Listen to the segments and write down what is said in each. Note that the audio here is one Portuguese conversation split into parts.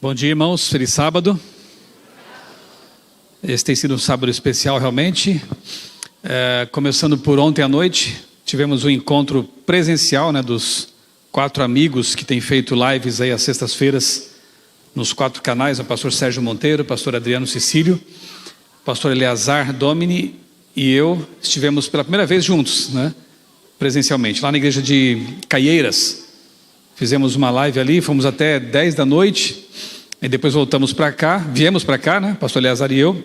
Bom dia, irmãos. Feliz sábado. Esse tem sido um sábado especial, realmente. Começando por ontem à noite, tivemos um encontro presencial, dos 4 amigos que têm feito lives aí às sextas-feiras nos 4 canais, o pastor Sérgio Monteiro, o pastor Adriano Cecílio, o pastor Eleazar Domini e eu estivemos pela primeira vez juntos, presencialmente, lá na igreja de Caieiras. Fizemos uma live ali, fomos até 10 da noite, e depois voltamos para cá, viemos para cá, pastor Eleazar e eu.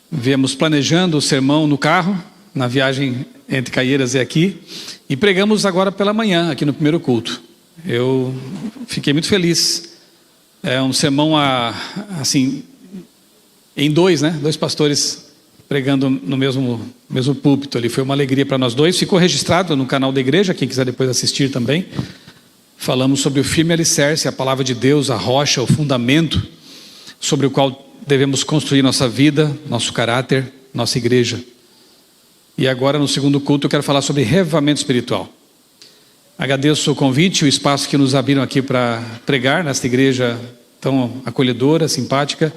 Viemos planejando o sermão no carro, na viagem entre Caieiras e aqui, e pregamos agora pela manhã, aqui no primeiro culto. Eu fiquei muito feliz. É um sermão assim, em dois pastores pregando no mesmo púlpito ali. Foi uma alegria para nós dois. Ficou registrado no canal da igreja, quem quiser depois assistir também. Falamos sobre o firme alicerce, a palavra de Deus, a rocha, o fundamento sobre o qual devemos construir nossa vida, nosso caráter, nossa igreja. E agora, no segundo culto, eu quero falar sobre reavivamento espiritual. Agradeço o convite, o espaço que nos abriram aqui para pregar nesta igreja tão acolhedora, simpática.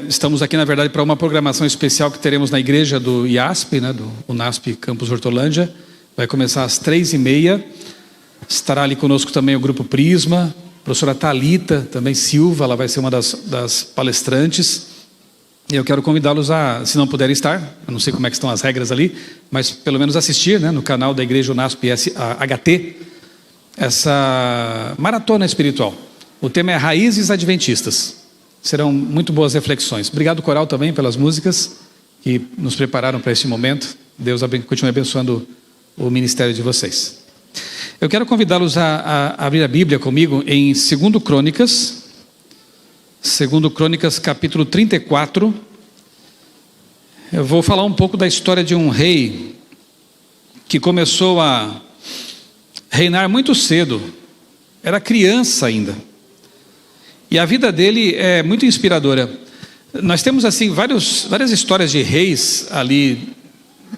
Estamos aqui, na verdade, para uma programação especial que teremos na igreja do IASP, do UNASP Campus Hortolândia. Vai começar às 3h30. Estará ali conosco também o grupo Prisma, a professora Thalita, também Silva, ela vai ser uma das palestrantes. E eu quero convidá-los a, se não puderem estar, eu não sei como é que estão as regras ali, mas pelo menos assistir, no canal da igreja UNASP HT, essa maratona espiritual. O tema é Raízes Adventistas. Serão muito boas reflexões. Obrigado, coral, também pelas músicas que nos prepararam para esse momento. Deus continue abençoando o ministério de vocês. Eu quero convidá-los a abrir a Bíblia comigo em 2 Crônicas, capítulo 34. Eu vou falar um pouco da história de um rei que começou a reinar muito cedo. Era criança ainda. E a vida dele é muito inspiradora. Nós temos assim várias histórias de reis ali,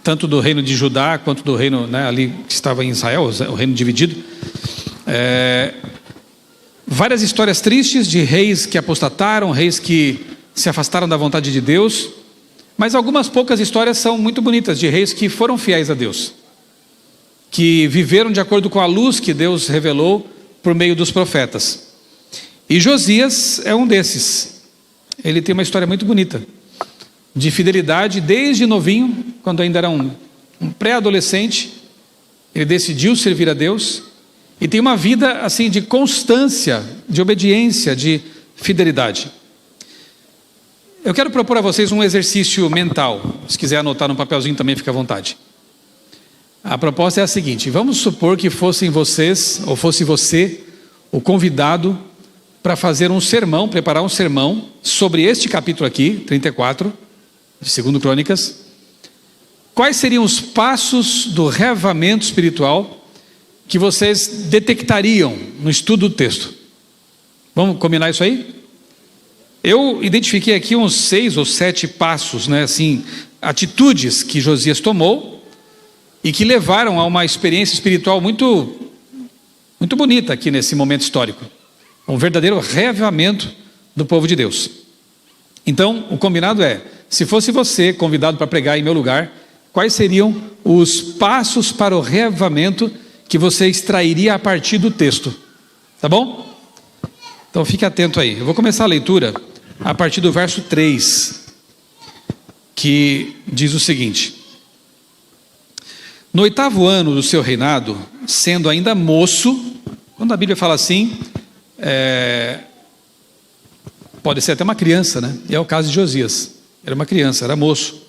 tanto do reino de Judá quanto do reino ali que estava em Israel, o reino dividido. Várias histórias tristes de reis que apostataram, reis que se afastaram da vontade de Deus. Mas algumas poucas histórias são muito bonitas, de reis que foram fiéis a Deus, que viveram de acordo com a luz que Deus revelou por meio dos profetas. E Josias é um desses. Ele tem uma história muito bonita, de fidelidade desde novinho, quando ainda era um pré-adolescente. Ele decidiu servir a Deus e tem uma vida assim de constância, de obediência, de fidelidade. Eu quero propor a vocês um exercício mental. Se quiser anotar no papelzinho também, fica à vontade. A proposta é a seguinte: vamos supor que fossem vocês, ou fosse você, o convidado para fazer um sermão, preparar um sermão sobre este capítulo aqui, 34, de 2 Crônicas. Quais seriam os passos do reavivamento espiritual que vocês detectariam no estudo do texto? Vamos combinar isso aí? Eu identifiquei aqui uns 6 ou 7 passos, atitudes que Josias tomou e que levaram a uma experiência espiritual muito, muito bonita aqui nesse momento histórico. Um verdadeiro reavivamento do povo de Deus. Então, o combinado é, se fosse você convidado para pregar em meu lugar, quais seriam os passos para o reavivamento que você extrairia a partir do texto? Tá bom? Então fique atento aí. Eu vou começar a leitura a partir do verso 3, que diz o seguinte: no 8º ano do seu reinado, sendo ainda moço, quando a Bíblia fala assim, pode ser até uma criança, e é o caso de Josias. Era uma criança, era moço.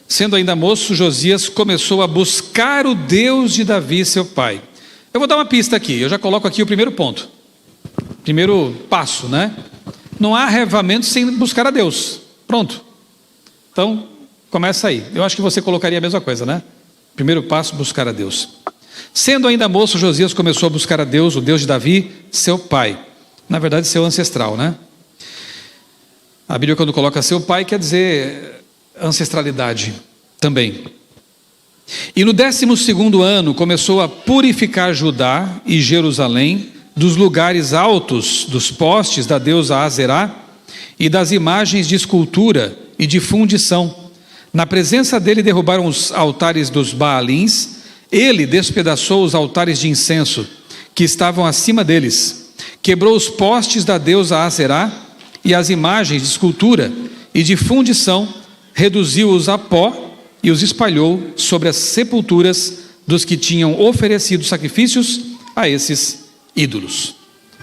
Sendo ainda moço, Josias começou a buscar o Deus de Davi, seu pai. Eu vou dar uma pista aqui, eu já coloco aqui o primeiro ponto. Primeiro passo, Não há reavivamento sem buscar a Deus. Pronto. Então, começa aí. Eu acho que você colocaria a mesma coisa, Primeiro passo, buscar a Deus. Sendo ainda moço, Josias começou a buscar a Deus, o Deus de Davi, seu pai. Na verdade, seu ancestral, A Bíblia, quando coloca seu pai, quer dizer ancestralidade também. E no 12º ano começou a purificar Judá e Jerusalém dos lugares altos, dos postes da deusa Azerá e das imagens de escultura e de fundição. Na presença dele derrubaram os altares dos Baalins. Ele despedaçou os altares de incenso que estavam acima deles. Quebrou os postes da deusa Azerá e as imagens de escultura e de fundição, reduziu-os a pó e os espalhou sobre as sepulturas dos que tinham oferecido sacrifícios a esses ídolos.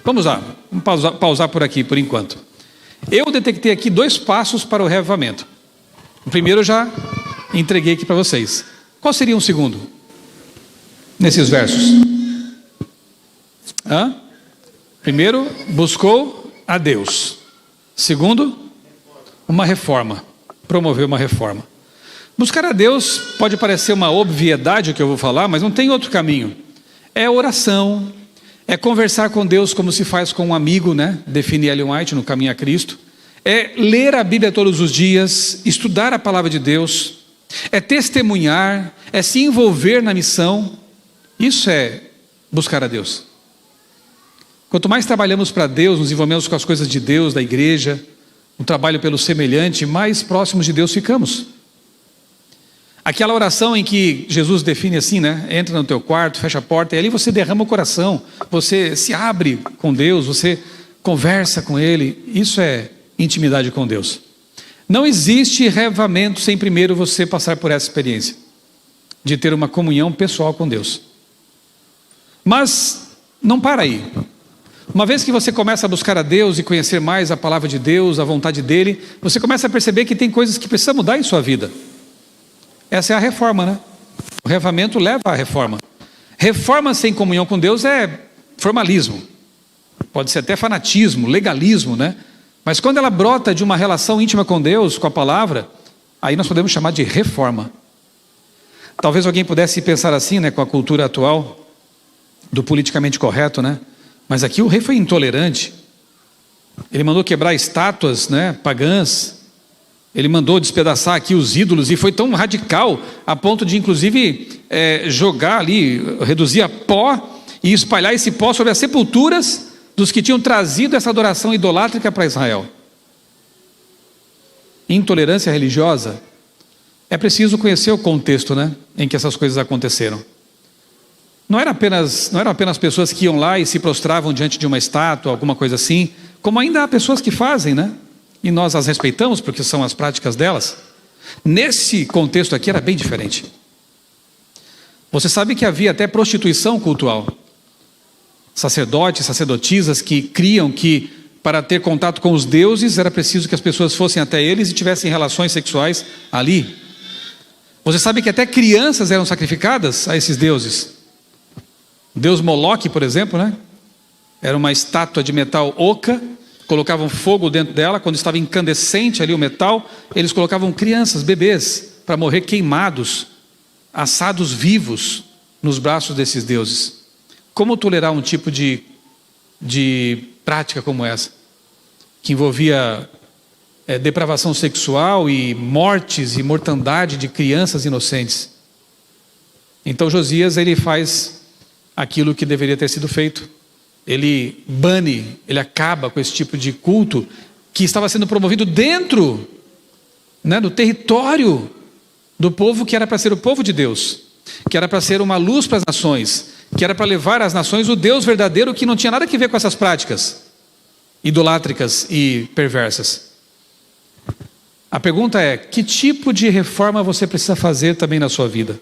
Vamos lá, vamos pausar por aqui por enquanto. Eu detectei aqui 2 passos para o reavivamento. O primeiro eu já entreguei aqui para vocês. Qual seria um segundo? Nesses versos. Primeiro, buscou a Deus. Segundo, uma reforma. Promoveu uma reforma. Buscar a Deus pode parecer uma obviedade o que eu vou falar, mas não tem outro caminho. É oração, é conversar com Deus como se faz com um amigo, né? Define Ellen White no Caminho a Cristo. É ler a Bíblia todos os dias, estudar a palavra de Deus, é testemunhar, é se envolver na missão. Isso é buscar a Deus. Quanto mais trabalhamos para Deus, nos envolvemos com as coisas de Deus, da igreja, um trabalho pelo semelhante, mais próximos de Deus ficamos. Aquela oração em que Jesus define assim, né? Entra no teu quarto, fecha a porta, e ali você derrama o coração, você se abre com Deus, você conversa com Ele. Isso é intimidade com Deus. Não existe reavivamento sem primeiro você passar por essa experiência de ter uma comunhão pessoal com Deus. Mas não para aí. Uma vez que você começa a buscar a Deus e conhecer mais a palavra de Deus, a vontade dEle, você começa a perceber que tem coisas que precisa mudar em sua vida. Essa é a reforma, né? O reavivamento leva à reforma. Reforma sem comunhão com Deus é formalismo. Pode ser até fanatismo, legalismo, né? Mas quando ela brota de uma relação íntima com Deus, com a palavra, aí nós podemos chamar de reforma. Talvez alguém pudesse pensar assim, né? Com a cultura atual do politicamente correto, né? Mas aqui o rei foi intolerante. Ele mandou quebrar estátuas, né, pagãs. Ele mandou despedaçar aqui os ídolos e foi tão radical a ponto de inclusive jogar ali, reduzir a pó e espalhar esse pó sobre as sepulturas dos que tinham trazido essa adoração idolátrica para Israel. Intolerância religiosa. É preciso conhecer o contexto, né, em que essas coisas aconteceram. Não eram apenas pessoas que iam lá e se prostravam diante de uma estátua, alguma coisa assim, como ainda há pessoas que fazem, né? E nós as respeitamos porque são as práticas delas. Nesse contexto aqui era bem diferente. Você sabe que havia até prostituição cultural. Sacerdotes, sacerdotisas que criam que para ter contato com os deuses era preciso que as pessoas fossem até eles e tivessem relações sexuais ali. Você sabe que até crianças eram sacrificadas a esses deuses. O deus Moloque, por exemplo, né? Era uma estátua de metal oca, colocavam fogo dentro dela, quando estava incandescente ali o metal, eles colocavam crianças, bebês, para morrer queimados, assados vivos nos braços desses deuses. Como tolerar um tipo de prática como essa? Que envolvia depravação sexual e mortes e mortandade de crianças inocentes. Então Josias, ele faz aquilo que deveria ter sido feito. Ele bane, ele acaba com esse tipo de culto que estava sendo promovido dentro, né, do território do povo que era para ser o povo de Deus, que era para ser uma luz para as nações, que era para levar às nações o Deus verdadeiro que não tinha nada a ver com essas práticas idolátricas e perversas. A pergunta é: que tipo de reforma você precisa fazer também na sua vida?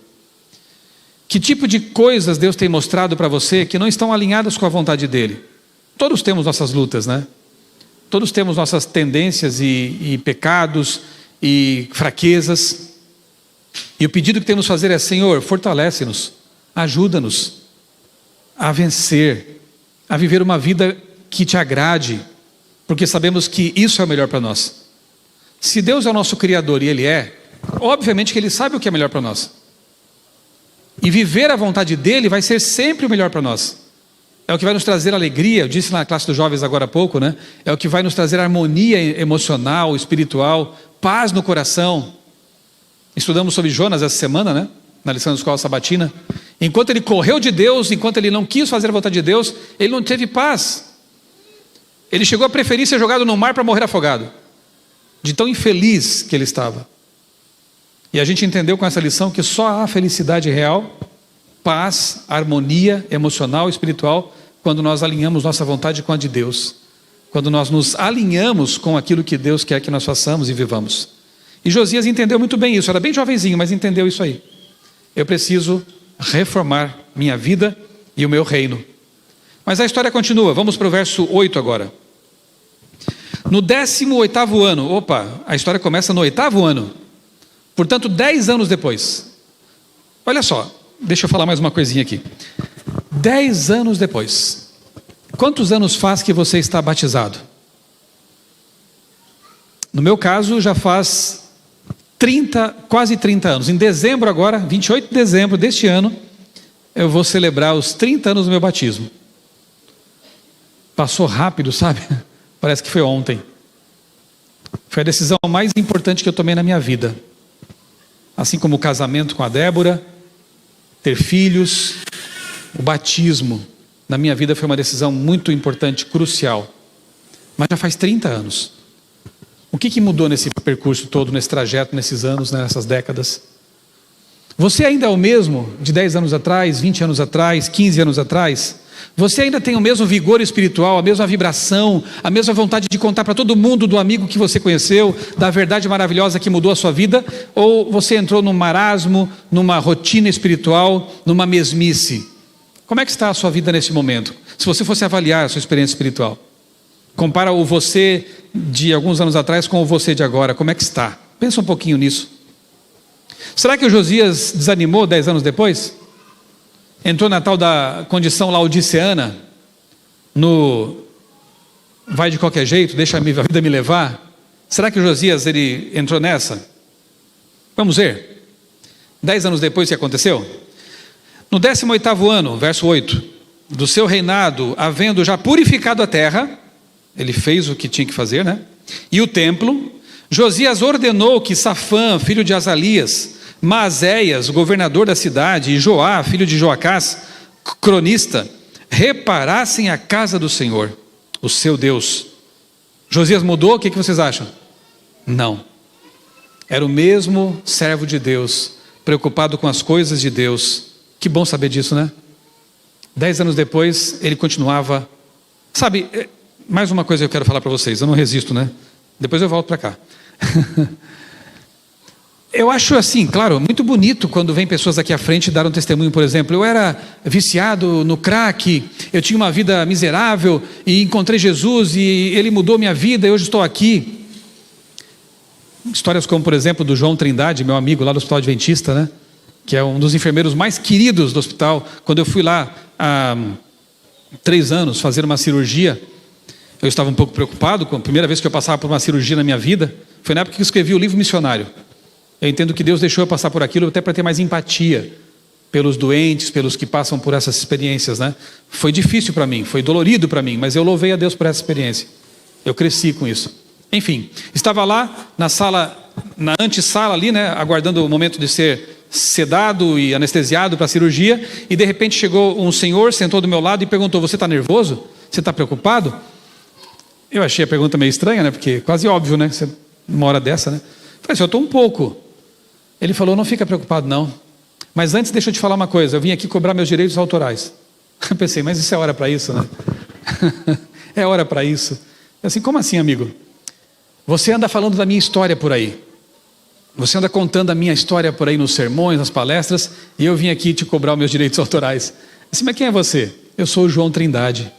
Que tipo de coisas Deus tem mostrado para você que não estão alinhadas com a vontade dEle? Todos temos nossas lutas, né? Todos temos nossas tendências e pecados e fraquezas. E o pedido que temos que fazer é: Senhor, fortalece-nos, ajuda-nos a vencer, a viver uma vida que te agrade, porque sabemos que isso é o melhor para nós. Se Deus é o nosso Criador e Ele obviamente que Ele sabe o que é melhor para nós. E viver a vontade dEle vai ser sempre o melhor para nós. É o que vai nos trazer alegria. Eu disse na classe dos jovens agora há pouco, né? É o que vai nos trazer harmonia emocional, espiritual, paz no coração. Estudamos sobre Jonas essa semana, né? na lição da escola sabatina. Enquanto ele correu de Deus, enquanto ele não quis fazer a vontade de Deus, ele não teve paz. Ele chegou a preferir ser jogado no mar para morrer afogado, de tão infeliz que ele estava. E a gente entendeu com essa lição que só há felicidade real, paz, harmonia emocional e espiritual, quando nós alinhamos nossa vontade com a de Deus. Quando nós nos alinhamos com aquilo que Deus quer que nós façamos e vivamos. E Josias entendeu muito bem isso, era bem jovenzinho, mas entendeu isso aí. Eu preciso reformar minha vida e o meu reino. Mas a história continua, vamos para o verso 8 agora. No 18º ano, a história começa no 8º ano. Portanto, 10 anos depois. Olha só, deixa eu falar mais uma coisinha aqui. 10 anos depois. Quantos anos faz que você está batizado? No meu caso, já faz quase 30 anos. Em dezembro agora, 28 de dezembro deste ano, eu vou celebrar os 30 anos do meu batismo. Passou rápido, sabe? Parece que foi ontem. Foi a decisão mais importante que eu tomei na minha vida. Assim como o casamento com a Débora, ter filhos, o batismo na minha vida foi uma decisão muito importante, crucial. Mas já faz 30 anos. O que mudou nesse percurso todo, nesse trajeto, nesses anos, nessas décadas? Você ainda é o mesmo de 10 anos atrás, 20 anos atrás, 15 anos atrás? Você ainda tem o mesmo vigor espiritual, a mesma vibração, a mesma vontade de contar para todo mundo do amigo que você conheceu, da verdade maravilhosa que mudou a sua vida? Ou você entrou num marasmo, numa rotina espiritual, numa mesmice? Como é que está a sua vida nesse momento? Se você fosse avaliar a sua experiência espiritual, compara o você de alguns anos atrás com o você de agora, como é que está? Pensa um pouquinho nisso. Será que o Josias desanimou 10 anos depois? Entrou na tal da condição laodiceana, no vai de qualquer jeito, deixa a vida me levar? Será que o Josias ele entrou nessa? Vamos ver. 10 anos depois, o que aconteceu? No 18º ano, verso 8, do seu reinado, havendo já purificado a terra, ele fez o que tinha que fazer, né? E o templo, Josias ordenou que Safã, filho de Azalias, Maazéias, governador da cidade, e Joá, filho de Joacás, cronista, reparassem a casa do Senhor, o seu Deus. Josias mudou? O que vocês acham? Não. Era o mesmo servo de Deus, preocupado com as coisas de Deus. Que bom saber disso, né? 10 anos depois, ele continuava. Sabe, mais uma coisa que eu quero falar para vocês, eu não resisto, né? Depois eu volto para cá. Eu acho assim, claro, muito bonito quando vem pessoas aqui à frente dar um testemunho, por exemplo. Eu era viciado no crack, eu tinha uma vida miserável e encontrei Jesus e Ele mudou minha vida e hoje estou aqui. Histórias como, por exemplo, do João Trindade, meu amigo lá do Hospital Adventista, né? Que é um dos enfermeiros mais queridos do hospital. Quando eu fui lá há 3 anos fazer uma cirurgia, eu estava um pouco preocupado, com a primeira vez que eu passava por uma cirurgia na minha vida, foi na época que eu escrevi o livro missionário. Eu entendo que Deus deixou eu passar por aquilo até para ter mais empatia pelos doentes, pelos que passam por essas experiências, né? Foi difícil para mim, foi dolorido para mim, mas eu louvei a Deus por essa experiência. Eu cresci com isso. Enfim, estava lá na sala, na antessala ali, né? Aguardando o momento de ser sedado e anestesiado para a cirurgia, e de repente chegou um senhor, sentou do meu lado e perguntou: você está nervoso? Você está preocupado? Eu achei a pergunta meio estranha, né? Porque quase óbvio, né? Uma hora dessa, né? Eu falei assim: eu estou um pouco. Ele falou: não fica preocupado não, mas antes deixa eu te falar uma coisa, eu vim aqui cobrar meus direitos autorais. Eu pensei, mas isso é hora para isso, né? É hora para isso. Eu assim, como assim, amigo? Você anda falando da minha história por aí, você anda contando a minha história por aí nos sermões, nas palestras, e eu vim aqui te cobrar os meus direitos autorais. Eu disse, mas quem é você? Eu sou o João Trindade.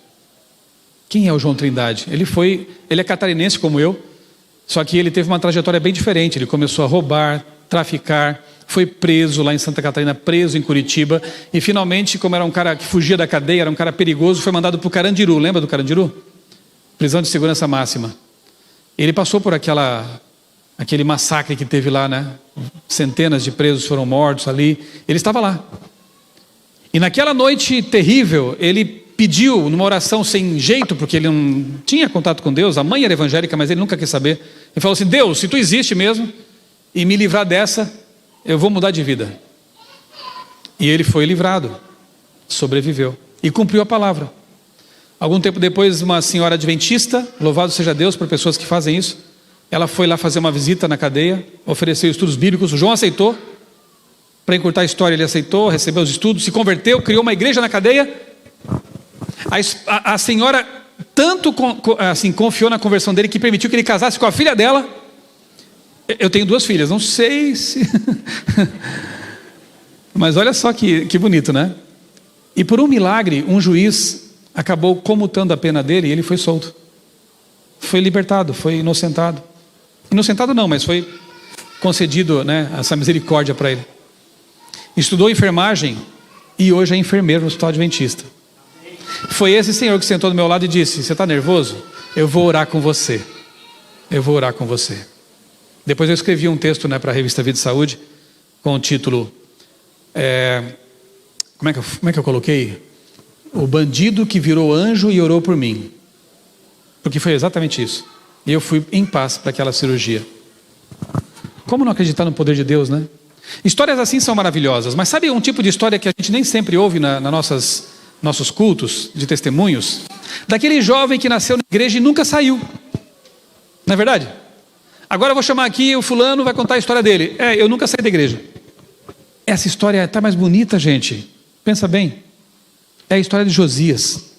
Quem é o João Trindade? Ele é catarinense como eu, só que ele teve uma trajetória bem diferente. Ele começou a roubar, traficar, foi preso lá em Santa Catarina, preso em Curitiba, e finalmente, como era um cara que fugia da cadeia, era um cara perigoso, foi mandado para o Carandiru. Lembra do Carandiru? Prisão de segurança máxima. Ele passou por aquele massacre que teve lá, né? Centenas de presos foram mortos ali. Ele estava lá. E naquela noite terrível, ele pediu numa oração sem jeito, porque ele não tinha contato com Deus. A mãe era evangélica, mas ele nunca quis saber. Ele falou assim: Deus, se tu existe mesmo e me livrar dessa, eu vou mudar de vida. E ele foi livrado, sobreviveu e cumpriu a palavra. Algum tempo depois, uma senhora adventista, louvado seja Deus por pessoas que fazem isso, ela foi lá fazer uma visita na cadeia, ofereceu estudos bíblicos, o João aceitou. Para encurtar a história, ele aceitou, recebeu os estudos, se converteu, criou uma igreja na cadeia. A senhora tanto assim, confiou na conversão dele que permitiu que ele casasse com a filha dela. Eu tenho 2 filhas, não sei se... Mas olha só que bonito, né? E por um milagre, um juiz acabou comutando a pena dele e ele foi solto. Foi libertado, foi inocentado. Inocentado não, mas foi concedido, né, essa misericórdia para ele. Estudou enfermagem e hoje é enfermeiro no Hospital Adventista. Foi esse senhor que sentou do meu lado e disse: você está nervoso? Eu vou orar com você. Eu vou orar com você. Depois eu escrevi um texto, né, para a revista Vida e Saúde, com o título, como é que eu coloquei? O bandido que virou anjo e orou por mim. Porque foi exatamente isso. E eu fui em paz para aquela cirurgia. Como não acreditar no poder de Deus, né? Histórias assim são maravilhosas, mas sabe um tipo de história que a gente nem sempre ouve na nossos cultos de testemunhos? Daquele jovem que nasceu na igreja e nunca saiu. Não é verdade? Agora eu vou chamar aqui o fulano, vai contar a história dele. Eu nunca saí da igreja. Essa história está mais bonita, gente. Pensa bem. É a história de Josias.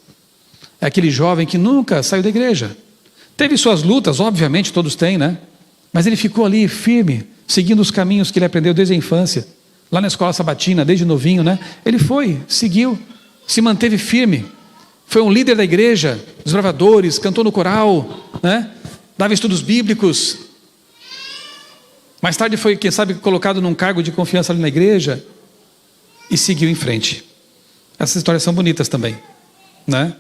É aquele jovem que nunca saiu da igreja. Teve suas lutas, obviamente todos têm, né? Mas ele ficou ali firme, seguindo os caminhos que ele aprendeu desde a infância. Lá na escola sabatina, desde novinho, né? Ele foi, seguiu, se manteve firme. Foi um líder da igreja, dos bravadores, cantou no coral, né? Dava estudos bíblicos. Mais tarde foi, quem sabe, colocado num cargo de confiança ali na igreja e seguiu em frente. Essas histórias são bonitas também, né?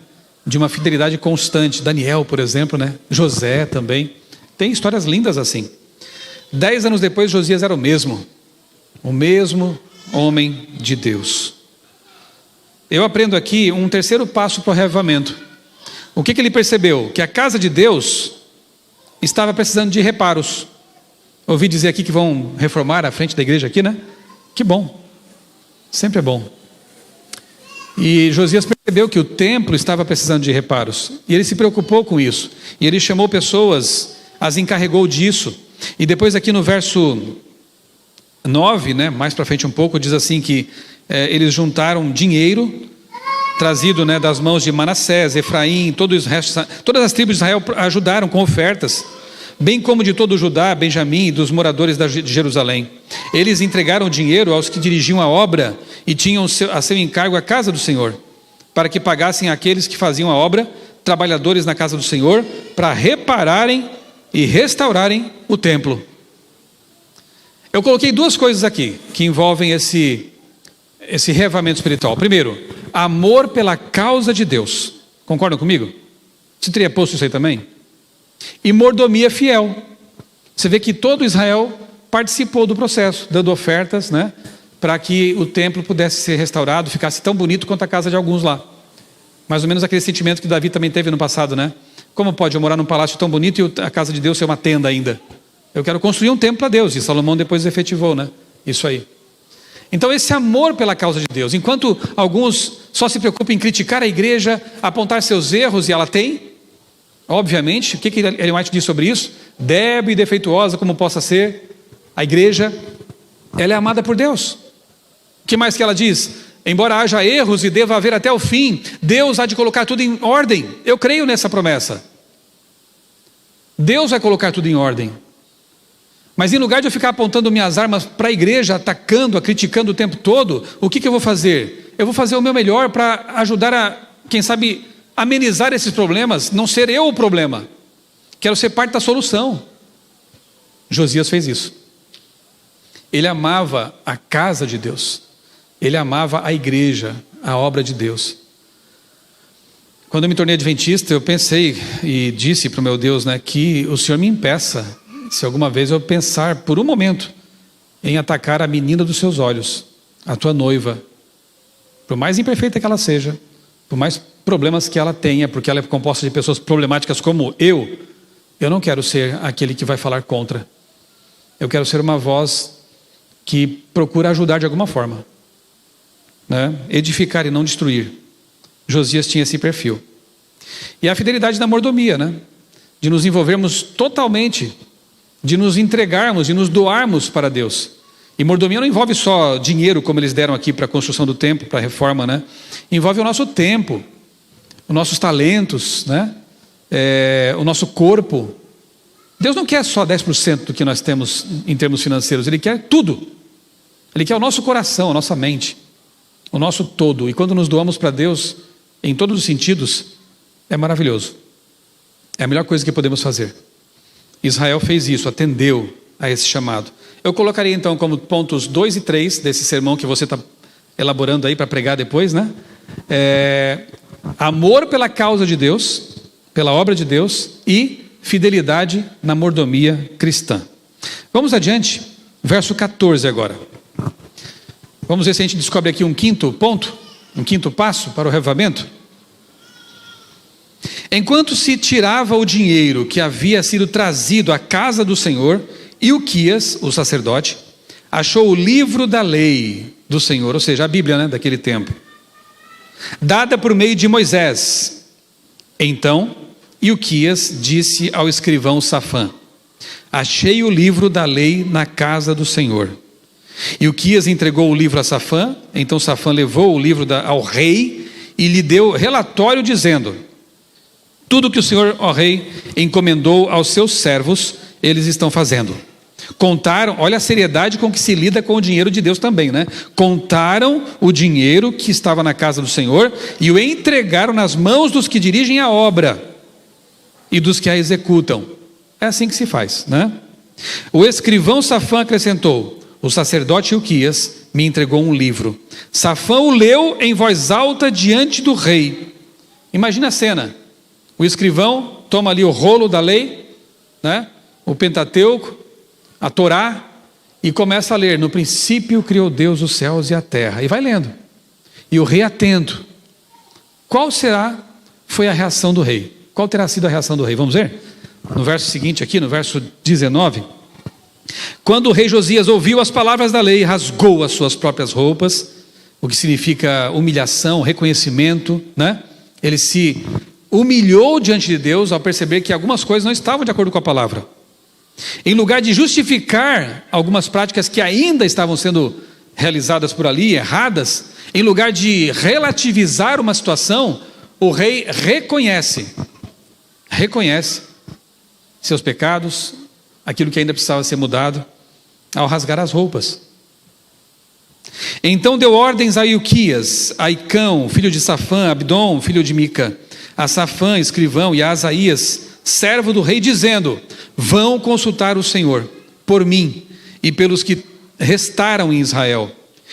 De uma fidelidade constante. Daniel, por exemplo, né? José também. Tem histórias lindas assim. 10 anos depois, Josias era o mesmo homem de Deus. Eu aprendo aqui um terceiro passo para o reavivamento. O que ele percebeu? Que a casa de Deus estava precisando de reparos. Ouvi dizer aqui que vão reformar a frente da igreja aqui, né? Que bom. Sempre é bom. E Josias percebeu que o templo estava precisando de reparos. E ele se preocupou com isso. E ele chamou pessoas, as encarregou disso. E depois aqui no verso 9, né, mais para frente um pouco, diz assim que eles juntaram dinheiro, trazido, né, das mãos de Manassés, Efraim, todas as tribos de Israel ajudaram com ofertas, bem como de todo o Judá, Benjamim e dos moradores de Jerusalém. Eles entregaram dinheiro aos que dirigiam a obra e tinham a seu encargo a casa do Senhor, para que pagassem aqueles que faziam a obra, trabalhadores na casa do Senhor, para repararem e restaurarem o templo. Eu coloquei 2 coisas aqui que envolvem esse reavivamento espiritual. Primeiro, amor pela causa de Deus. Concordam comigo? Você teria posto isso aí também? E mordomia fiel. Você vê que todo Israel participou do processo, dando ofertas, né, para que o templo pudesse ser restaurado, ficasse tão bonito quanto a casa de alguns lá. Mais ou menos aquele sentimento que Davi também teve no passado, né? Como pode eu morar num palácio tão bonito e a casa de Deus ser uma tenda ainda? Eu quero construir um templo para Deus. E Salomão depois efetivou, né? Isso aí. Então esse amor pela causa de Deus. Enquanto alguns só se preocupam em criticar a igreja, apontar seus erros, e ela tem, obviamente. O que Ellen White diz sobre isso? Débil e defeituosa como possa ser, a igreja, ela é amada por Deus. O que mais que ela diz? Embora haja erros e deva haver até o fim, Deus há de colocar tudo em ordem. Eu creio nessa promessa. Deus vai colocar tudo em ordem. Mas em lugar de eu ficar apontando minhas armas para a igreja, atacando, criticando o tempo todo, o que eu vou fazer? Eu vou fazer o meu melhor para ajudar a, quem sabe, amenizar esses problemas, não ser eu o problema. Quero ser parte da solução. Josias fez isso. Ele amava a casa de Deus. Ele amava a igreja, a obra de Deus. Quando eu me tornei adventista, eu pensei e disse para o meu Deus, né, que o Senhor me impeça, se alguma vez eu pensar por um momento em atacar a menina dos seus olhos, a tua noiva, por mais imperfeita que ela seja, por mais problemas que ela tenha, porque ela é composta de pessoas problemáticas como eu não quero ser aquele que vai falar contra. Eu quero ser uma voz que procura ajudar de alguma forma. né? Edificar e não destruir. Josias tinha esse perfil. E a fidelidade da mordomia, né? De nos envolvermos totalmente, de nos entregarmos, de nos doarmos para Deus. E mordomia não envolve só dinheiro, como eles deram aqui para a construção do templo, para a reforma, né? Envolve o nosso tempo, os nossos talentos, né? O nosso corpo. Deus não quer só 10% do que nós temos em termos financeiros, Ele quer tudo. Ele quer o nosso coração, a nossa mente, o nosso todo. E quando nos doamos para Deus, em todos os sentidos, é maravilhoso. É a melhor coisa que podemos fazer. Israel fez isso, atendeu a esse chamado. Eu colocaria então como pontos 2 e 3 desse sermão que você está elaborando aí para pregar depois, né? Amor pela causa de Deus, pela obra de Deus, e fidelidade na mordomia cristã. Vamos adiante, verso 14 agora. Vamos ver se a gente descobre aqui um quinto ponto, um quinto passo para o avivamento. Enquanto se tirava o dinheiro que havia sido trazido à casa do Senhor, Ilquias, o sacerdote, achou o livro da lei do Senhor, ou seja, a Bíblia, né, daquele tempo, dada por meio de Moisés. Então, Ilquias disse ao escrivão Safã: achei o livro da lei na casa do Senhor. Ilquias entregou o livro a Safã. Então Safã levou o livro ao rei e lhe deu relatório dizendo: tudo que o Senhor, ó rei, encomendou aos seus servos, eles estão fazendo. Contaram, olha a seriedade com que se lida com o dinheiro de Deus também, né? Contaram o dinheiro que estava na casa do Senhor e o entregaram nas mãos dos que dirigem a obra e dos que a executam. É assim que se faz, né? O escrivão Safã acrescentou: o sacerdote Ilquias me entregou um livro. Safã o leu em voz alta diante do rei. Imagina a cena. O escrivão toma ali o rolo da lei, né? O Pentateuco, a Torá, e começa a ler: no princípio criou Deus os céus e a terra. E vai lendo. E o rei atento. Qual foi a reação do rei? Qual terá sido a reação do rei? Vamos ver? No verso seguinte aqui, no verso 19. Quando o rei Josias ouviu as palavras da lei, rasgou as suas próprias roupas, o que significa humilhação, reconhecimento, né? Ele se humilhou diante de Deus ao perceber que algumas coisas não estavam de acordo com a palavra. Em lugar de justificar algumas práticas que ainda estavam sendo realizadas por ali, erradas, em lugar de relativizar uma situação, o rei reconhece seus pecados, aquilo que ainda precisava ser mudado, ao rasgar as roupas. Então deu ordens a Ilquias, a Icão, filho de Safã, Abdom, filho de Mica, a Safã, escrivão, e a Asaías, servo do rei, dizendo: vão consultar o Senhor por mim e pelos que restaram em Israel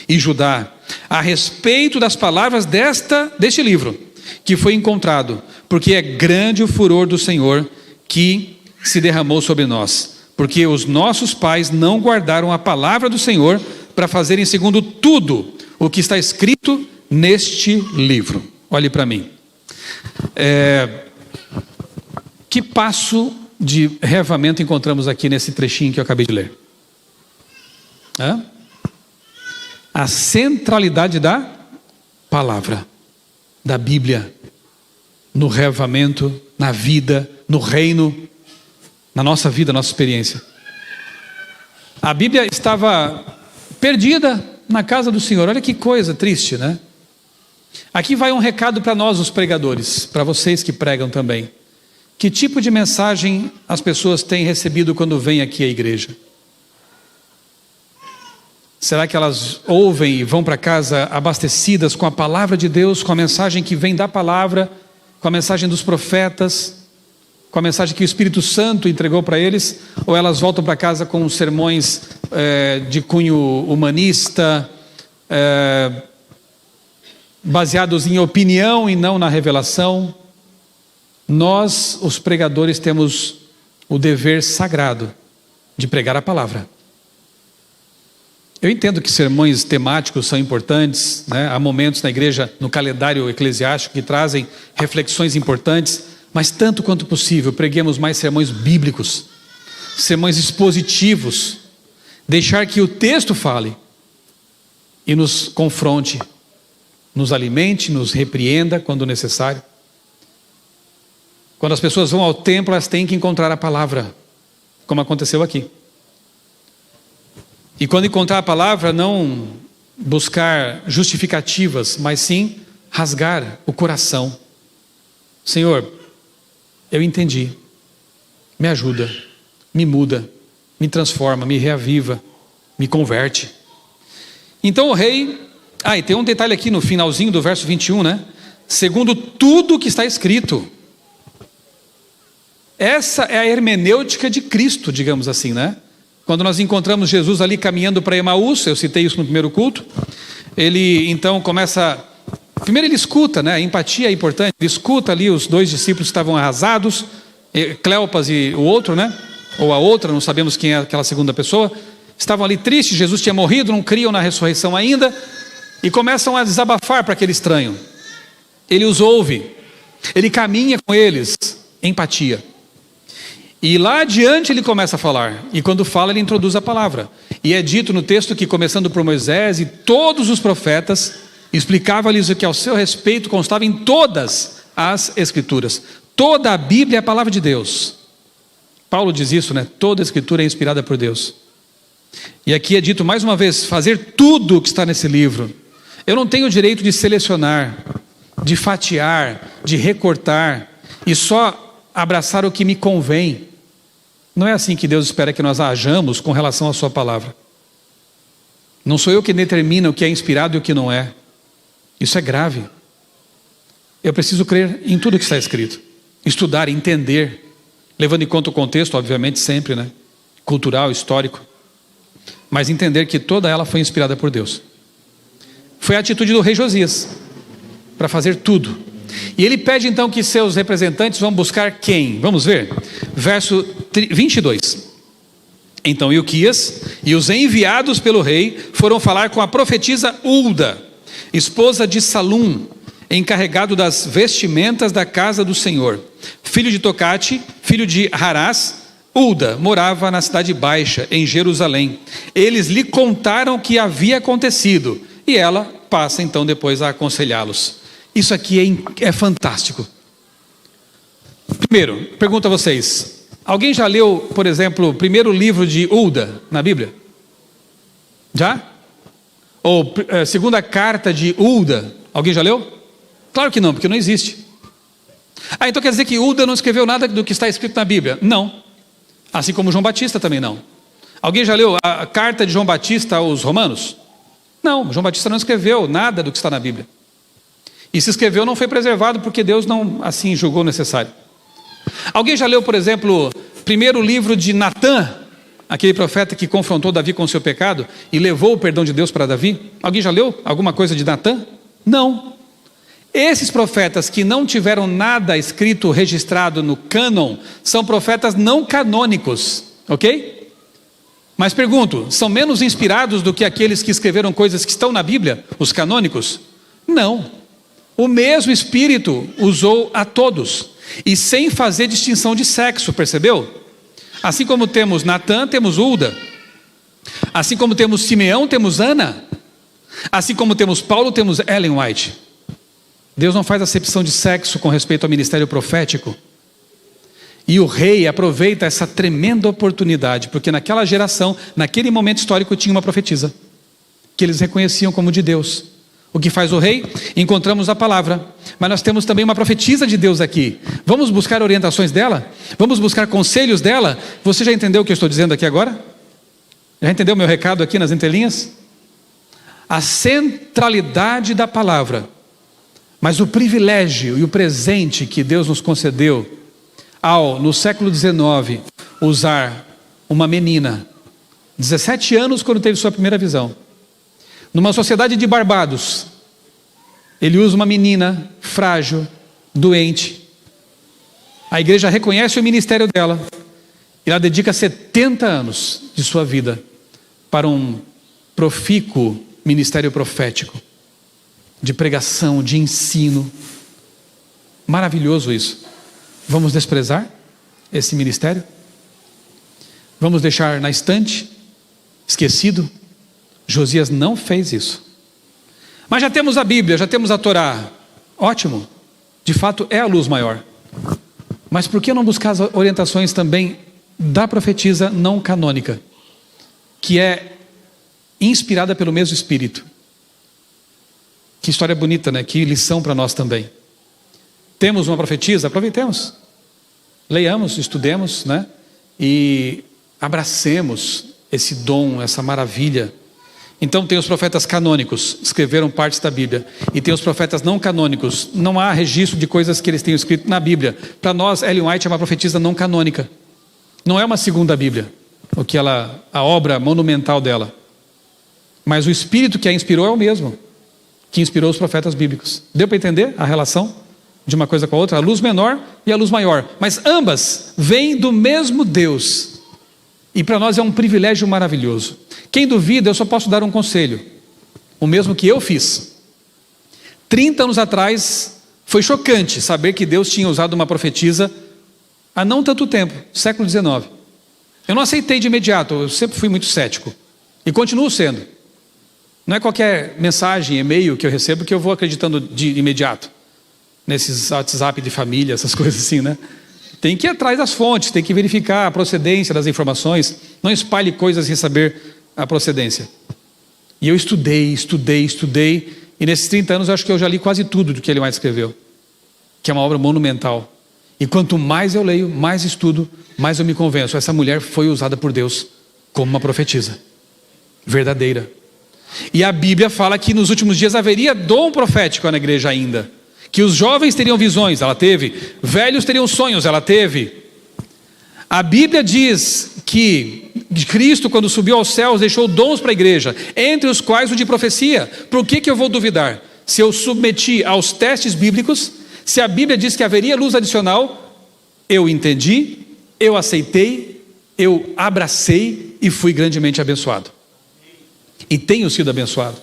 e Judá, a respeito das palavras deste livro, que foi encontrado, porque é grande o furor do Senhor que se derramou sobre nós, porque os nossos pais não guardaram a palavra do Senhor para fazerem segundo tudo o que está escrito neste livro. Olhe para mim. Que passo de reavivamento encontramos aqui nesse trechinho que eu acabei de ler? A centralidade da palavra, da Bíblia, no reavivamento, na vida, no reino, na nossa vida, nossa experiência. A Bíblia estava perdida na casa do Senhor. Olha que coisa triste, né? Aqui vai um recado para nós, os pregadores, para vocês que pregam também. Que tipo de mensagem as pessoas têm recebido quando vêm aqui à igreja? Será que elas ouvem e vão para casa abastecidas com a palavra de Deus, com a mensagem que vem da palavra, com a mensagem dos profetas, com a mensagem que o Espírito Santo entregou para eles? Ou elas voltam para casa com sermões de cunho humanista, baseados em opinião e não na revelação? Nós, os pregadores, temos o dever sagrado de pregar a palavra. Eu entendo que sermões temáticos são importantes, né? Há momentos na igreja, no calendário eclesiástico, que trazem reflexões importantes, mas tanto quanto possível, preguemos mais sermões bíblicos, sermões expositivos, deixar que o texto fale e nos confronte nos alimente, nos repreenda quando necessário. Quando as pessoas vão ao templo, elas têm que encontrar a palavra, como aconteceu aqui. E quando encontrar a palavra, não buscar justificativas, mas sim rasgar o coração. Senhor, eu entendi, me ajuda, me muda, me transforma, me reaviva, me converte. Então o rei, e tem um detalhe aqui no finalzinho do verso 21, né? Segundo tudo que está escrito. Essa é a hermenêutica de Cristo, digamos assim, né? Quando nós encontramos Jesus ali caminhando para Emaús, eu citei isso no primeiro culto, ele então começa, primeiro ele escuta, né? A empatia é importante, ele escuta ali os dois discípulos que estavam arrasados, Cleopas e o outro, né? Ou a outra, não sabemos quem é aquela segunda pessoa, estavam ali tristes, Jesus tinha morrido, não criam na ressurreição ainda, e começam a desabafar para aquele estranho. Ele os ouve, ele caminha com eles, empatia. E lá adiante ele começa a falar, e quando fala ele introduz a palavra. E é dito no texto que começando por Moisés e todos os profetas, explicava-lhes o que ao seu respeito constava em todas as escrituras. Toda a Bíblia é a palavra de Deus. Paulo diz isso, né? Toda a escritura é inspirada por Deus. E aqui é dito mais uma vez, fazer tudo o que está nesse livro. Eu não tenho o direito de selecionar, de fatiar, de recortar, e só abraçar o que me convém. Não é assim que Deus espera que nós hajamos com relação à sua palavra. Não sou eu que determina o que é inspirado e o que não é. Isso é grave. Eu preciso crer em tudo que está escrito. Estudar, entender, levando em conta o contexto, obviamente, sempre, né? Cultural, histórico. Mas entender que toda ela foi inspirada por Deus. Foi a atitude do rei Josias, para fazer tudo. E ele pede então que seus representantes vão buscar quem? Vamos ver. Verso 22. Então Ilquias e os enviados pelo rei foram falar com a profetisa Hulda, esposa de Salum, encarregado das vestimentas da casa do Senhor. Filho de Tocate, filho de Harás, Hulda morava na cidade baixa, em Jerusalém. Eles lhe contaram o que havia acontecido, e ela passa então depois a aconselhá-los. Isso aqui é fantástico. Primeiro, pergunto a vocês, alguém já leu, por exemplo, o primeiro livro de Hulda na Bíblia? Já? Ou segunda carta de Hulda, alguém já leu? Claro que não, porque não existe. Então quer dizer que Hulda não escreveu nada do que está escrito na Bíblia? Não. Assim como João Batista também não. Alguém já leu a carta de João Batista aos Romanos? Não, João Batista não escreveu nada do que está na Bíblia. E se escreveu não foi preservado porque Deus não assim julgou necessário. Alguém já leu, por exemplo, primeiro livro de Natã, aquele profeta que confrontou Davi com o seu pecado e levou o perdão de Deus para Davi? Alguém já leu alguma coisa de Natã? Não. Esses profetas que não tiveram nada escrito, registrado no cânon, são profetas não canônicos, ok? Mas pergunto, são menos inspirados do que aqueles que escreveram coisas que estão na Bíblia, os canônicos? Não. O mesmo Espírito usou a todos, e sem fazer distinção de sexo, percebeu? Assim como temos Natã, temos Hulda. Assim como temos Simeão, temos Ana. Assim como temos Paulo, temos Ellen White. Deus não faz acepção de sexo com respeito ao ministério profético. E o rei aproveita essa tremenda oportunidade, porque naquela geração, naquele momento histórico, tinha uma profetisa, que eles reconheciam como de Deus. O que faz o rei? Encontramos a palavra, mas nós temos também uma profetisa de Deus aqui. Vamos buscar orientações dela? Vamos buscar conselhos dela? Você já entendeu o que eu estou dizendo aqui agora? Já entendeu o meu recado aqui nas entrelinhas? A centralidade da palavra, mas o privilégio e o presente que Deus nos concedeu ao, no século XIX, usar uma menina, 17 anos quando teve sua primeira visão, numa sociedade de Barbados, ele usa uma menina frágil, doente. A igreja reconhece o ministério dela, e ela dedica 70 anos de sua vida para um profícuo ministério profético, de pregação, de ensino. Maravilhoso isso. Vamos desprezar esse ministério? Vamos deixar na estante, esquecido? Josias não fez isso. Mas já temos a Bíblia, já temos a Torá. Ótimo, de fato é a luz maior. Mas por que não buscar as orientações também da profetisa não canônica, que é inspirada pelo mesmo Espírito? Que história bonita, né? Que lição para nós também. Temos uma profetisa? Aproveitemos. Leiamos, estudemos, né? E abracemos esse dom, essa maravilha. Então tem os profetas canônicos, escreveram partes da Bíblia. E tem os profetas não canônicos. Não há registro de coisas que eles tenham escrito na Bíblia. Para nós, Ellen White é uma profetisa não canônica. Não é uma segunda Bíblia, a obra monumental dela. Mas o Espírito que a inspirou é o mesmo que inspirou os profetas bíblicos. Deu para entender a relação de uma coisa com a outra? A luz menor e a luz maior. Mas ambas vêm do mesmo Deus. E para nós é um privilégio maravilhoso. Quem duvida, eu só posso dar um conselho. O mesmo que eu fiz. 30 anos atrás, foi chocante saber que Deus tinha usado uma profetisa há não tanto tempo, século XIX. Eu não aceitei de imediato, eu sempre fui muito cético. E continuo sendo. Não é qualquer mensagem, e-mail que eu recebo que eu vou acreditando de imediato. Nesses WhatsApp de família, essas coisas assim, né? Tem que ir atrás das fontes, tem que verificar a procedência das informações. Não espalhe coisas sem saber a procedência. E eu estudei. E nesses 30 anos eu acho que eu já li quase tudo do que Ellen White escreveu. Que é uma obra monumental. E quanto mais eu leio, mais estudo, mais eu me convenço. Essa mulher foi usada por Deus como uma profetisa. Verdadeira. E a Bíblia fala que nos últimos dias haveria dom profético na igreja ainda. Que os jovens teriam visões, ela teve. Velhos teriam sonhos, ela teve. A Bíblia diz que Cristo, quando subiu aos céus, deixou dons para a igreja, entre os quais o de profecia. Por que eu vou duvidar? Se eu submeti aos testes bíblicos, se a Bíblia diz que haveria luz adicional, eu entendi, eu aceitei, eu abracei e fui grandemente abençoado. E tenho sido abençoado.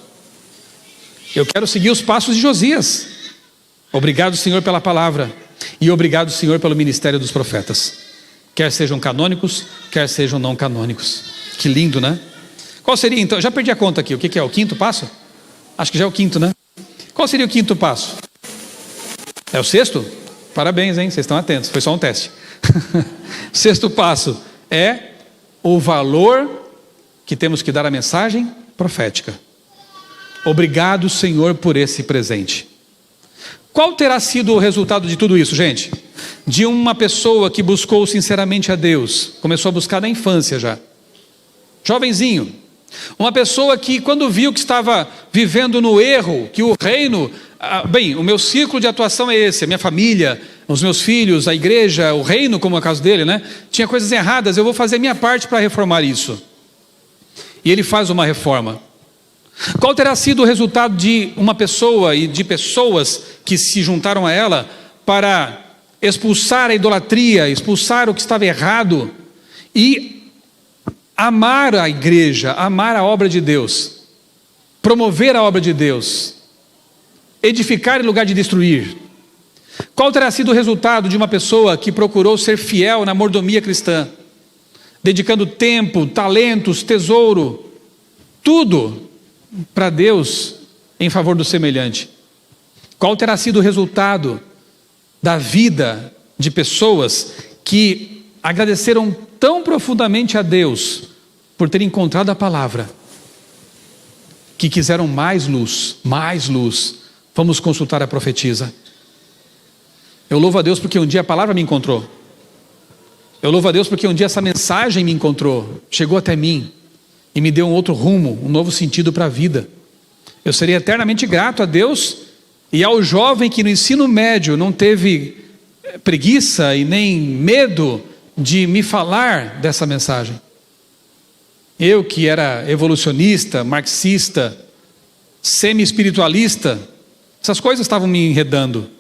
Eu quero seguir os passos de Josias. Obrigado, Senhor, pela palavra. E obrigado, Senhor, pelo ministério dos profetas. Quer sejam canônicos, quer sejam não canônicos. Que lindo, né? Qual seria então? Já perdi a conta aqui. O que é? O quinto passo? Acho que já é o quinto, né? Qual seria o quinto passo? É o sexto? Parabéns, hein? Vocês estão atentos. Foi só um teste. Sexto passo é o valor que temos que dar à mensagem profética. Obrigado, Senhor, por esse presente. Qual terá sido o resultado de tudo isso, gente? De uma pessoa que buscou sinceramente a Deus, começou a buscar na infância já, jovenzinho. Uma pessoa que, quando viu que estava vivendo no erro, que o reino, o meu círculo de atuação é esse, a minha família, os meus filhos, a igreja, o reino, como é o caso dele, né? Tinha coisas erradas, eu vou fazer a minha parte para reformar isso. E ele faz uma reforma. Qual terá sido o resultado de uma pessoa e de pessoas que se juntaram a ela para expulsar a idolatria, expulsar o que estava errado e amar a igreja, amar a obra de Deus, promover a obra de Deus, edificar em lugar de destruir? Qual terá sido o resultado de uma pessoa que procurou ser fiel na mordomia cristã, dedicando tempo, talentos, tesouro, tudo para Deus em favor do semelhante? Qual terá sido o resultado da vida de pessoas que agradeceram tão profundamente a Deus por ter encontrado a palavra, que quiseram mais luz, mais luz? Vamos consultar a profetisa. Eu louvo a Deus porque um dia a palavra me encontrou. Eu louvo a Deus porque um dia essa mensagem me encontrou, chegou até mim e me deu um outro rumo, um novo sentido para a vida. Eu serei eternamente grato a Deus e ao jovem que no ensino médio não teve preguiça e nem medo de me falar dessa mensagem. Eu que era evolucionista, marxista, semi-espiritualista, essas coisas estavam me enredando.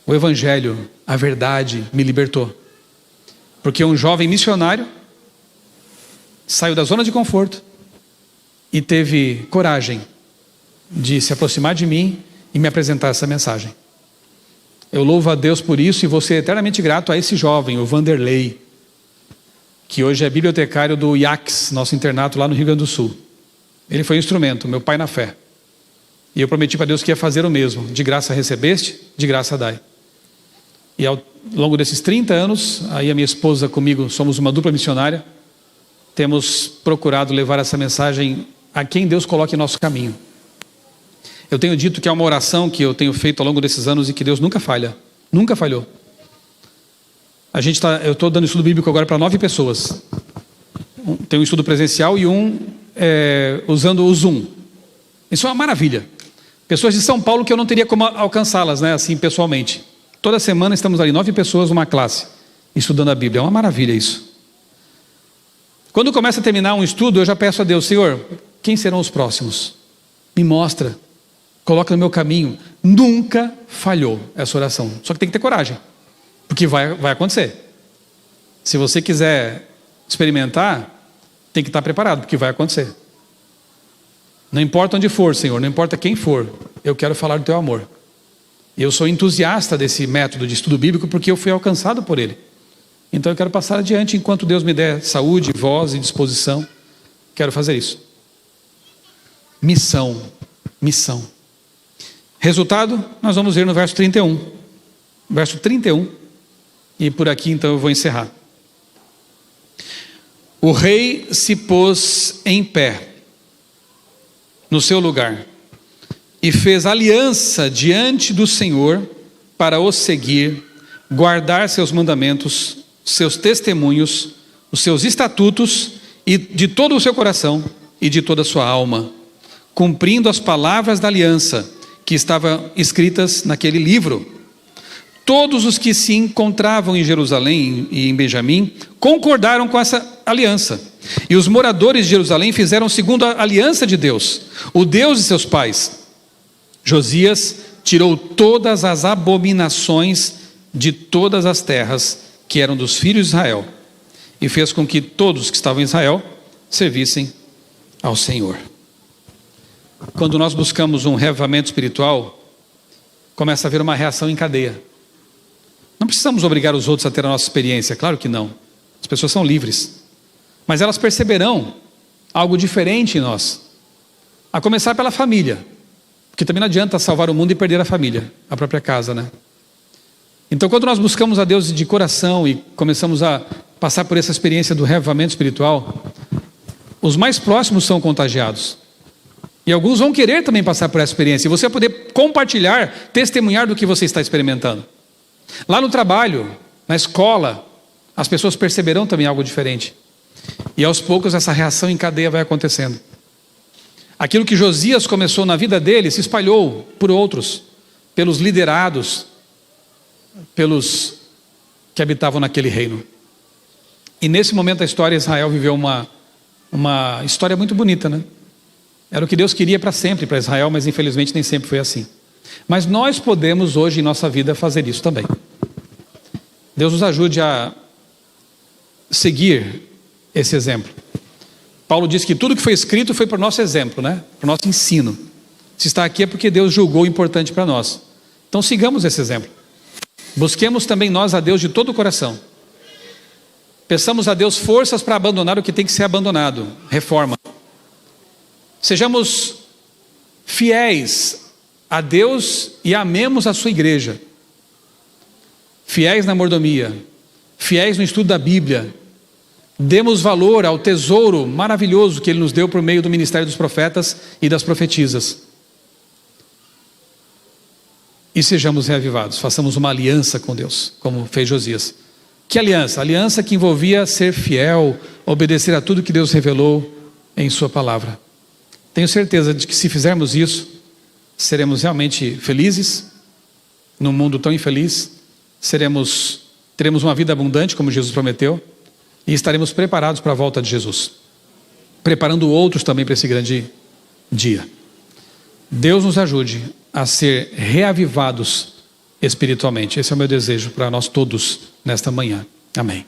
O Evangelho, a verdade, me libertou. Porque um jovem missionário saiu da zona de conforto e teve coragem de se aproximar de mim e me apresentar essa mensagem. Eu louvo a Deus por isso e vou ser eternamente grato a esse jovem, o Vanderlei, que hoje é bibliotecário do IACS, nosso internato lá no Rio Grande do Sul. Ele foi um instrumento, meu pai na fé. E eu prometi para Deus que ia fazer o mesmo. De graça recebeste, de graça dai. E ao longo desses 30 anos, aí a minha esposa comigo, somos uma dupla missionária, temos procurado levar essa mensagem a quem Deus coloca em nosso caminho. Eu tenho dito que é uma oração que eu tenho feito ao longo desses anos e que Deus nunca falha. Nunca falhou. Eu estou dando estudo bíblico agora para 9 pessoas. Tem um estudo presencial e usando o Zoom. Isso é uma maravilha. Pessoas de São Paulo que eu não teria como alcançá-las, né, assim pessoalmente. Toda semana estamos ali, 9 pessoas numa classe, estudando a Bíblia. É uma maravilha isso. Quando começa a terminar um estudo, eu já peço a Deus: Senhor, quem serão os próximos? Me mostra, coloca no meu caminho. Nunca falhou essa oração. Só que tem que ter coragem, porque vai acontecer. Se você quiser experimentar, tem que estar preparado, porque vai acontecer. Não importa onde for, Senhor, não importa quem for, eu quero falar do teu amor. Eu sou entusiasta desse método de estudo bíblico porque eu fui alcançado por ele. Então eu quero passar adiante enquanto Deus me der saúde, voz e disposição. Quero fazer isso. Missão. Resultado, nós vamos ver no verso 31. Verso 31. E por aqui então eu vou encerrar. O rei se pôs em pé no seu lugar e fez aliança diante do Senhor para o seguir, guardar seus mandamentos, seus testemunhos, os seus estatutos, e de todo o seu coração e de toda a sua alma, cumprindo as palavras da aliança que estavam escritas naquele livro. Todos os que se encontravam em Jerusalém e em Benjamim concordaram com essa aliança. E os moradores de Jerusalém fizeram segundo a aliança de Deus, o Deus de seus pais. Josias tirou todas as abominações de todas as terras que eram dos filhos de Israel e fez com que todos que estavam em Israel servissem ao Senhor. Quando nós buscamos um reavivamento espiritual, começa a haver uma reação em cadeia. Não precisamos obrigar os outros a ter a nossa experiência, claro que não. As pessoas são livres. Mas elas perceberão algo diferente em nós. A começar pela família. Porque também não adianta salvar o mundo e perder a família, a própria casa, né? Então quando nós buscamos a Deus de coração e começamos a passar por essa experiência do reavivamento espiritual, os mais próximos são contagiados. E alguns vão querer também passar por essa experiência. E você vai poder compartilhar, testemunhar do que você está experimentando. Lá no trabalho, na escola, as pessoas perceberão também algo diferente. E aos poucos essa reação em cadeia vai acontecendo. Aquilo que Josias começou na vida dele se espalhou por outros, pelos liderados, pelos que habitavam naquele reino. E nesse momento da história, Israel viveu uma história muito bonita, né? Era o que Deus queria para sempre para Israel, mas infelizmente nem sempre foi assim. Mas nós podemos hoje em nossa vida fazer isso também. Deus nos ajude a seguir esse exemplo. Paulo diz que tudo que foi escrito foi para o nosso exemplo, né? Para o nosso ensino. Se está aqui é porque Deus julgou importante para nós. Então sigamos esse exemplo. Busquemos também nós a Deus de todo o coração. Peçamos a Deus forças para abandonar o que tem que ser abandonado. Reforma. Sejamos fiéis a Deus e amemos a sua igreja. Fiéis na mordomia. Fiéis no estudo da Bíblia. Demos valor ao tesouro maravilhoso que Ele nos deu por meio do ministério dos profetas e das profetisas. E sejamos reavivados, façamos uma aliança com Deus, como fez Josias. Que aliança? Aliança que envolvia ser fiel, obedecer a tudo que Deus revelou em sua palavra. Tenho certeza de que se fizermos isso, seremos realmente felizes, num mundo tão infeliz, teremos uma vida abundante, como Jesus prometeu, e estaremos preparados para a volta de Jesus, preparando outros também para esse grande dia. Deus nos ajude a ser reavivados espiritualmente. Esse é o meu desejo para nós todos nesta manhã. Amém.